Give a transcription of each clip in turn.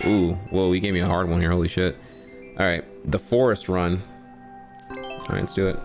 Ooh, whoa, he gave me a hard one here. Holy shit. All right, the forest run. All right, let's do it.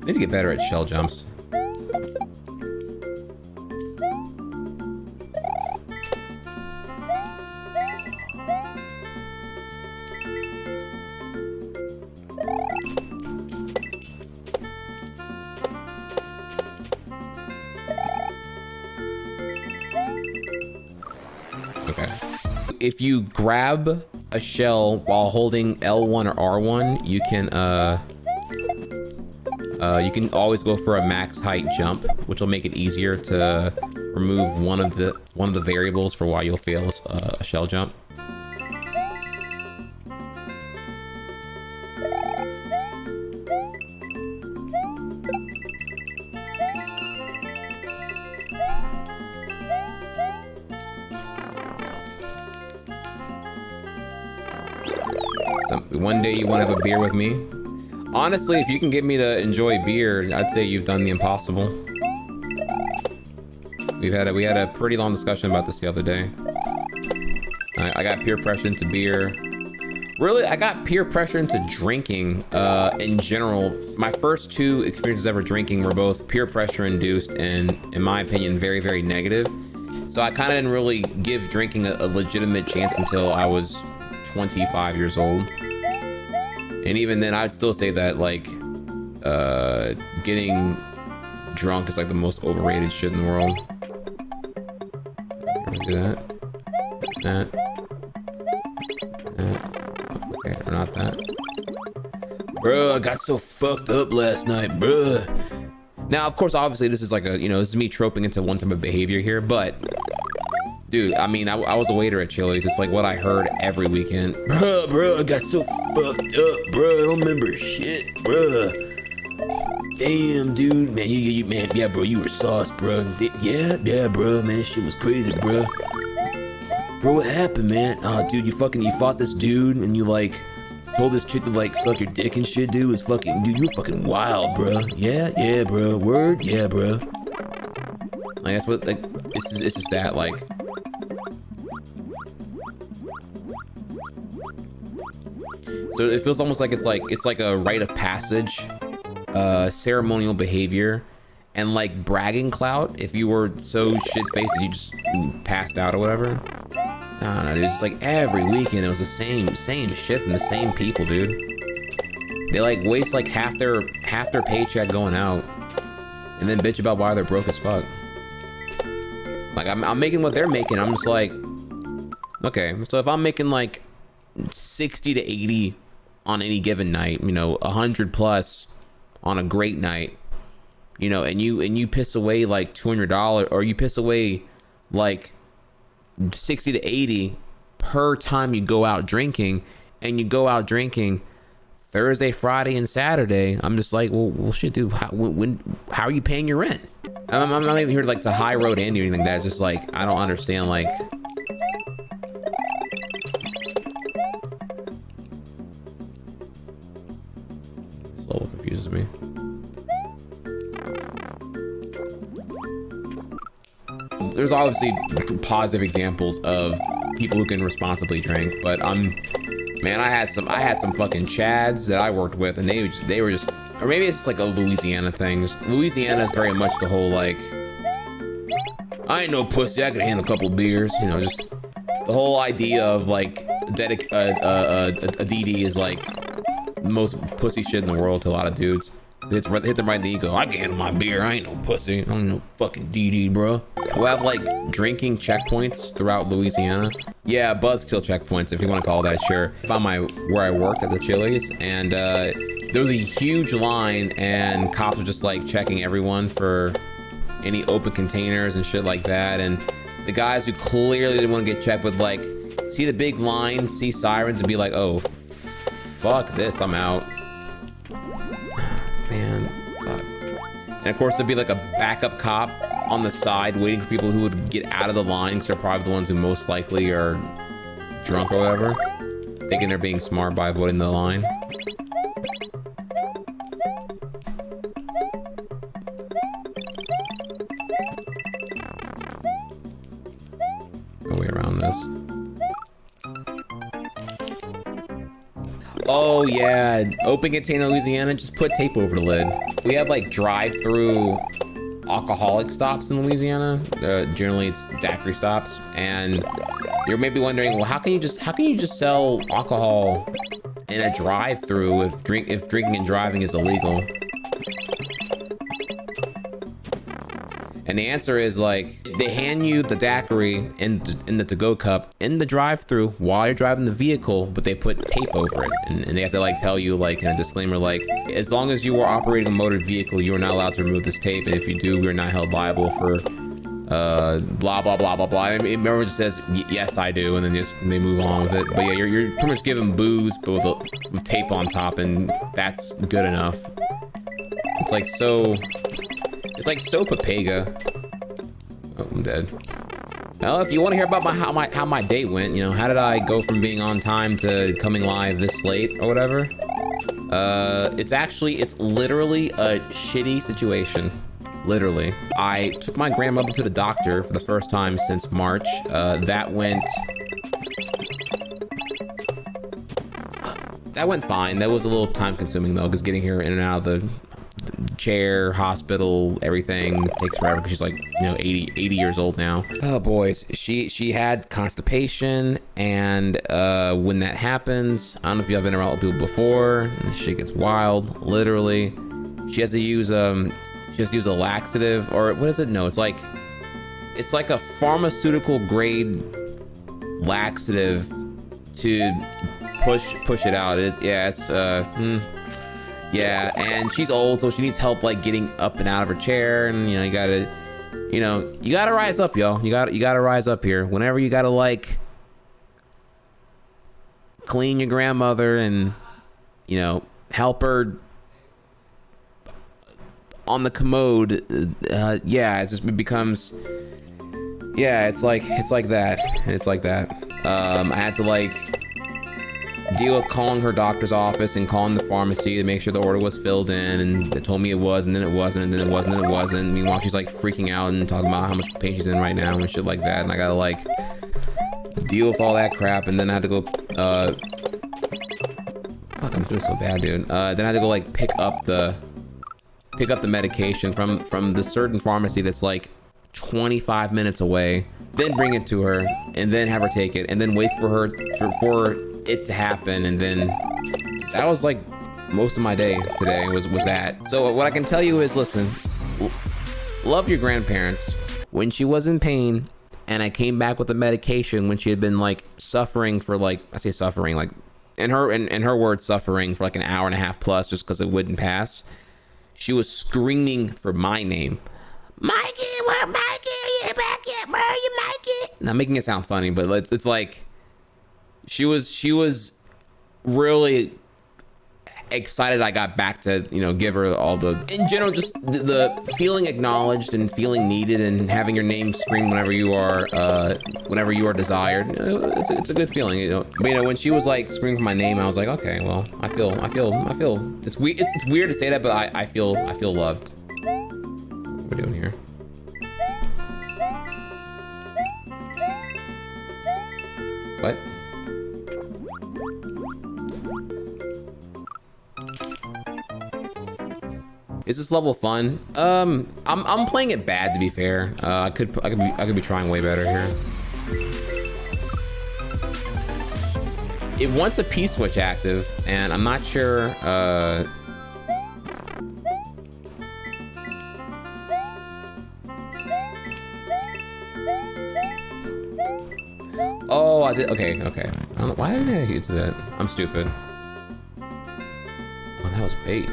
I need to get better at shell jumps. Okay. If you grab a shell while holding L1 or R1, you can always go for a max height jump, which will make it easier to remove one of the variables for why you'll fail a shell jump. So one day you want to have a beer with me. Honestly, if you can get me to enjoy beer, I'd say you've done the impossible. We had a pretty long discussion about this the other day. I got peer pressure into beer. Really, I got peer pressure into drinking in general. My first two experiences ever drinking were both peer pressure induced and, in my opinion, very, very negative. So I kind of didn't really give drinking a legitimate chance until I was 25 years old. And even then, I'd still say that, like, getting drunk is like the most overrated shit in the world. Do that. Okay, or not that. Bro, I got so fucked up last night, bro. Now, of course, obviously, this is like a, this is me troping into one type of behavior here, but dude, I mean, I was a waiter at Chili's. It's like what I heard every weekend. Bro, I got so fucked up, bro. I don't remember shit, bro. Damn, dude, man, man, yeah, bro, you were sauce, bro. Yeah, bro, man, shit was crazy, bro. Bro, what happened, man? Oh, dude, you fought this dude, and you, like, told this chick to, like, suck your dick and shit, dude. It was fucking, dude, you were fucking wild, bro. Yeah, bro. Word? Yeah, bro. Like, that's what, like, it's just that, like. So it feels almost like it's like a rite of passage, ceremonial behavior, and like bragging clout. If you were so shit-faced that you just passed out or whatever. I don't know, dude. It's like every weekend it was the same shit from the same people, dude. They like waste like half their paycheck going out, and then bitch about why they're broke as fuck. Like I'm making what they're making. I'm just like, okay. So if I'm making like 60 to 80 on any given night, 100 plus on a great night, and you piss away like $200, or you piss away like 60 to 80 per time you go out drinking, and you go out drinking Thursday, Friday, and Saturday. I'm just like, well shit, dude, how are you paying your rent? I'm not even here to high road Andy or anything like that. It's just like, I don't understand, like, this level confuses me. There's obviously positive examples of people who can responsibly drink, but man, I had some fucking chads that I worked with, and they were just, or maybe it's just like a Louisiana thing. Louisiana is very much the whole like, I ain't no pussy, I could handle a couple beers, just the whole idea of like a DD is like the most pussy shit in the world to a lot of dudes. Hit them right in the ego. I can handle my beer. I ain't no pussy. I ain't no fucking DD, bro. We'll have like drinking checkpoints throughout Louisiana. Yeah, buzzkill checkpoints, if you want to call that, sure. Found where I worked at the Chili's, and there was a huge line, and cops were just like checking everyone for any open containers and shit like that. And the guys who clearly didn't want to get checked would like see the big line, see sirens, and be like, oh, fuck this, I'm out. Man, fuck. And of course there'd be like a backup cop on the side waiting for people who would get out of the line, because they're probably the ones who most likely are drunk or whatever, thinking they're being smart by avoiding the line. Oh yeah, open container Louisiana, just put tape over the lid. We have like drive-through alcoholic stops in Louisiana. Generally it's daiquiri stops, and you're maybe wondering, well, how can you just sell alcohol in a drive-through if drinking and driving is illegal? And the answer is, like, they hand you the daiquiri in the to-go cup in the drive-thru while you're driving the vehicle, but they put tape over it. And they have to, like, tell you, like, in a disclaimer, like, as long as you are operating a motor vehicle, you are not allowed to remove this tape. And if you do, we are not held liable for blah, blah, blah, blah, blah. And remember, it just says, yes, I do. And then they move on with it. But yeah, you're pretty much giving booze, but with tape on top. And that's good enough. It's like so Papega. Oh, I'm dead. Well, if you want to hear about how my date went, you know, how did I go from being on time to coming live this late or whatever? It's literally a shitty situation. Literally. I took my grandmother to the doctor for the first time since March. That went fine. That was a little time consuming though, because getting her in and out of the chair, hospital, everything takes forever because she's like, you know, 80 years old now. Oh boys, she had constipation, and when that happens, I don't know if y'all been around with people before, shit gets wild. Literally, she has to use a laxative, or what is it? No, it's like a pharmaceutical grade laxative to push it out. Yeah, and she's old, so she needs help, like, getting up and out of her chair, and, you know, you gotta rise up, y'all. You gotta rise up here. Whenever you gotta, like, clean your grandmother and, you know, help her on the commode, yeah, it becomes, yeah, it's like that. I had to, like, deal with calling her doctor's office and calling the pharmacy to make sure the order was filled in, and they told me it was, and then it wasn't, and then it wasn't, and it wasn't. Meanwhile, she's like freaking out and talking about how much pain she's in right now and shit like that, and I gotta like deal with all that crap, and then I had to go fuck, I'm doing so bad, dude. Then I had to go like pick up the medication from the certain pharmacy that's like 25 minutes away, then bring it to her, and then have her take it, and then wait for it to happen. And then that was like most of my day today was that. So what I can tell you is, listen, love your grandparents. When she was in pain and I came back with the medication when she had been like suffering for like, I say suffering, like in her words, suffering for like an hour and a half plus just because it wouldn't pass, she was screaming for my name. Mikey, where Mikey? Are you back yet? Where are you, Mikey? Not making it sound funny, but it's like she was really excited I got back to, you know, give her all the, in general, just the feeling acknowledged and feeling needed and having your name screamed whenever you are desired. It's a good feeling, you know. But, you know, when she was like screaming for my name, I was like, okay, well, I feel it's weird to say that, but I feel loved. What are we doing here? What? Is this level fun? I'm playing it bad, to be fair. I could be trying way better here. It wants a P-switch active, and I'm not sure. Oh, I did. Okay. I don't know, why did I get to that? I'm stupid. Oh, that was bait.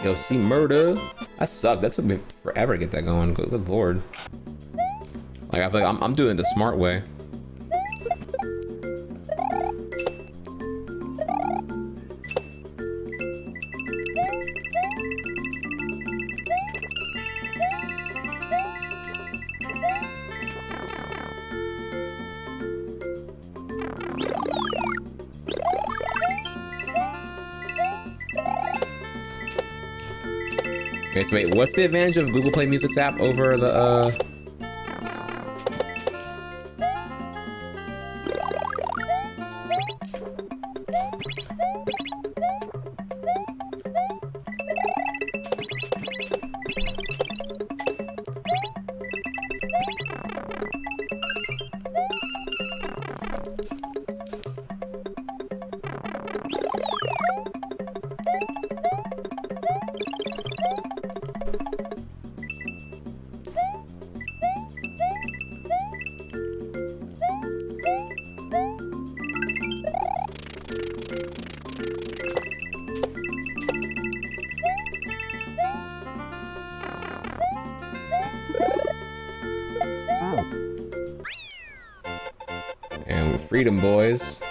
Yo, see murder. That sucked. That took me forever to get that going. Good lord. Like, I feel like I'm doing it the smart way. Okay, so wait, what's the advantage of Google Play Music's app over the, and freedom, boys.